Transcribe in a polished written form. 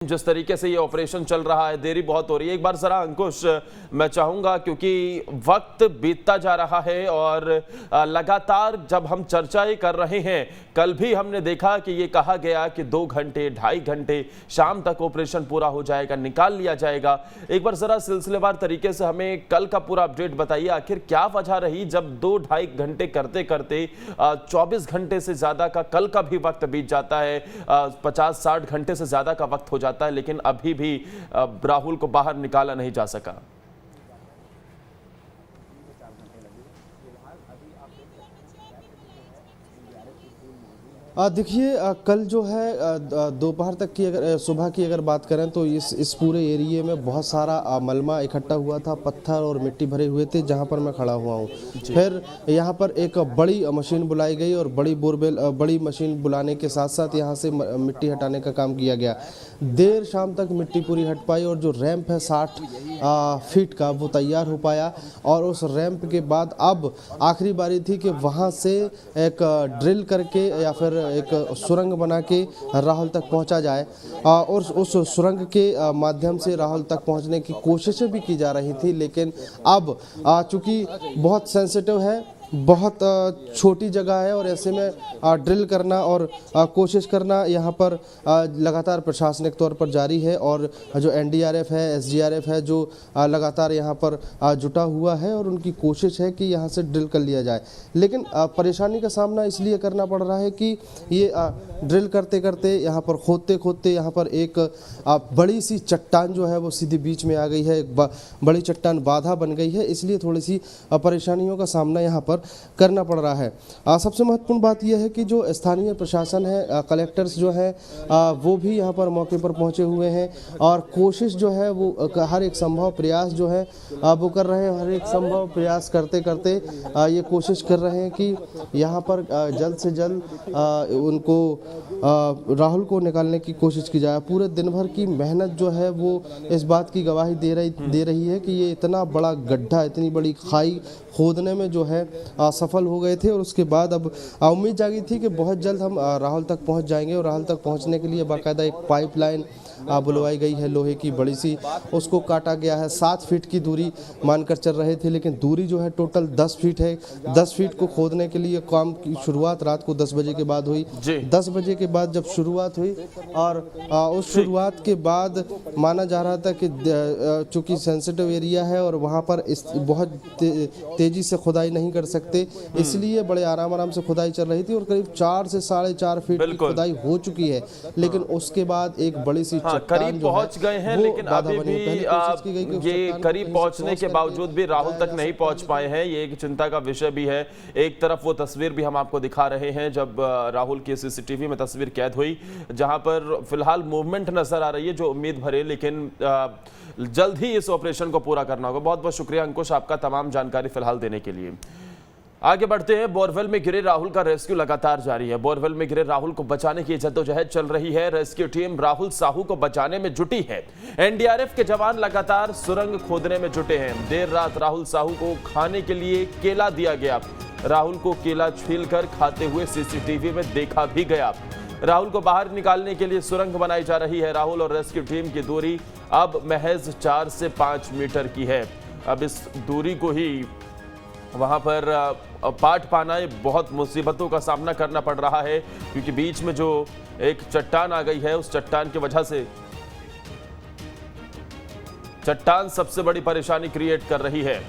जिस तरीके से ये ऑपरेशन चल रहा है, देरी बहुत हो रही है। एक बार जरा अंकुश, मैं चाहूंगा क्योंकि वक्त बीतता जा रहा है और लगातार जब हम चर्चाएं कर रहे हैं, कल भी हमने देखा कि ये कहा गया कि 2 घंटे 2.5 घंटे शाम तक ऑपरेशन पूरा हो जाएगा, निकाल लिया जाएगा। एक बार जरा सिलसिलेवार तरीके से हमें कल का पूरा अपडेट बताइए, आखिर क्या वजह रही जब 2-2.5 घंटे करते करते 24 घंटे से ज्यादा का कल का भी वक्त बीत जाता है, 50-60 घंटे से ज्यादा का वक्त हो जाता है, लेकिन अभी भी राहुल को बाहर निकाला नहीं जा सका। देखिए, कल जो है दोपहर तक की अगर सुबह की अगर बात करें तो इस पूरे एरिए में बहुत सारा मलबा इकट्ठा हुआ था, पत्थर और मिट्टी भरे हुए थे जहां पर मैं खड़ा हुआ हूं। फिर यहां पर एक बड़ी मशीन बुलाई गई और बड़ी मशीन बुलाने के साथ साथ यहां से मिट्टी हटाने का काम किया गया। देर शाम तक मिट्टी पूरी हट पाई और जो रैंप है 60 फीट का, वो तैयार हो पाया। और उस रैंप के बाद अब आखिरी बारी थी कि वहां से एक ड्रिल करके या फिर एक सुरंग बना के राहुल तक पहुंचा जाए और उस सुरंग के माध्यम से राहुल तक पहुंचने की कोशिशें भी की जा रही थी। लेकिन अब चूंकि बहुत सेंसिटिव है, बहुत छोटी जगह है और ऐसे में ड्रिल करना और कोशिश करना यहाँ पर लगातार प्रशासनिक तौर पर जारी है। और जो एनडीआरएफ है, एसडीआरएफ है, जो लगातार यहाँ पर जुटा हुआ है और उनकी कोशिश है कि यहाँ से ड्रिल कर लिया जाए। लेकिन परेशानी का सामना इसलिए करना पड़ रहा है कि ये ड्रिल करते करते यहाँ पर खोदते खोदते यहाँ पर एक बड़ी सी चट्टान जो है वो सीधे बीच में आ गई है, एक बड़ी चट्टान बाधा बन गई है, इसलिए थोड़ी सी परेशानियों का सामना यहाँ पर करना पड़ रहा है। सबसे महत्वपूर्ण बात यह है कि जो स्थानीय प्रशासन है, कलेक्टर्स जो है वो भी यहाँ पर मौके पर पहुँचे हुए हैं और कोशिश जो है वो हर एक संभव प्रयास जो है वो कर रहे हैं। हर एक संभव प्रयास करते करते ये कोशिश कर रहे हैं कि यहाँ पर जल्द से जल्द उनको राहुल को निकालने की कोशिश की जाए। पूरे दिन भर की मेहनत जो है वो इस बात की गवाही दे रही है कि ये इतना बड़ा गड्ढा, इतनी बड़ी खाई खोदने में जो है सफल हो गए थे। और उसके बाद अब उम्मीद जागी थी कि बहुत जल्द हम राहुल तक पहुंच जाएंगे और राहुल तक पहुंचने के लिए बाकायदा एक पाइपलाइन बुलवाई गई है लोहे की बड़ी सी, उसको काटा गया है। 7 फीट की दूरी मानकर चल रहे थे, लेकिन दूरी जो है टोटल 10 फीट है। 10 फीट को खोदने के लिए काम की शुरुआत रात को 10 बजे के बाद हुई। 10 बजे के बाद जब शुरुआत हुई और उस शुरुआत के बाद माना जा रहा था कि चूंकि सेंसिटिव एरिया है और वहाँ पर बहुत तेजी से खुदाई नहीं कर सकते, इसलिए बड़े आराम से खुदाई चल रही थी और करीब 4 से 4.5 फीट की खुदाई हो चुकी है। लेकिन उसके बाद एक बड़ी सी करीब पहुंच गए हैं, लेकिन अभी भी ये करीब पहुंचने के बावजूद भी राहुल तक नहीं पहुंच पाए हैं। ये एक चिंता का विषय भी है। एक तरफ वो तस्वीर भी हम आपको दिखा रहे हैं जब राहुल की सीसीटीवी में तस्वीर कैद हुई, जहां पर फिलहाल मूवमेंट नजर आ रही है जो उम्मीद भरे, लेकिन जल्द ही इस ऑपरेशन को पूरा करना होगा। बहुत बहुत शुक्रिया अंकुश आपका तमाम जानकारी फिलहाल देने के लिए। आगे बढ़ते हैं। बोरवेल में गिरे राहुल का रेस्क्यू लगातार जारी है। बोरवेल में गिरे राहुल को बचाने की जद्दोजहद चल रही है। रेस्क्यू टीम राहुल साहू को बचाने में जुटी है। एनडीआरएफ के जवान लगातार सुरंग खोदने में जुटे हैं। देर रात राहुल साहू को खाने के लिए केला दिया गया। राहुल को केला छीलकर खाते हुए सीसीटीवी में देखा भी गया। राहुल को बाहर निकालने के लिए सुरंग बनाई जा रही है। राहुल और रेस्क्यू टीम की दूरी अब महज 4 से 5 मीटर की है। अब इस दूरी को ही वहां पर पाट पाना बहुत मुसीबतों का सामना करना पड़ रहा है, क्योंकि बीच में जो एक चट्टान आ गई है, उस चट्टान की वजह से चट्टान सबसे बड़ी परेशानी क्रिएट कर रही है।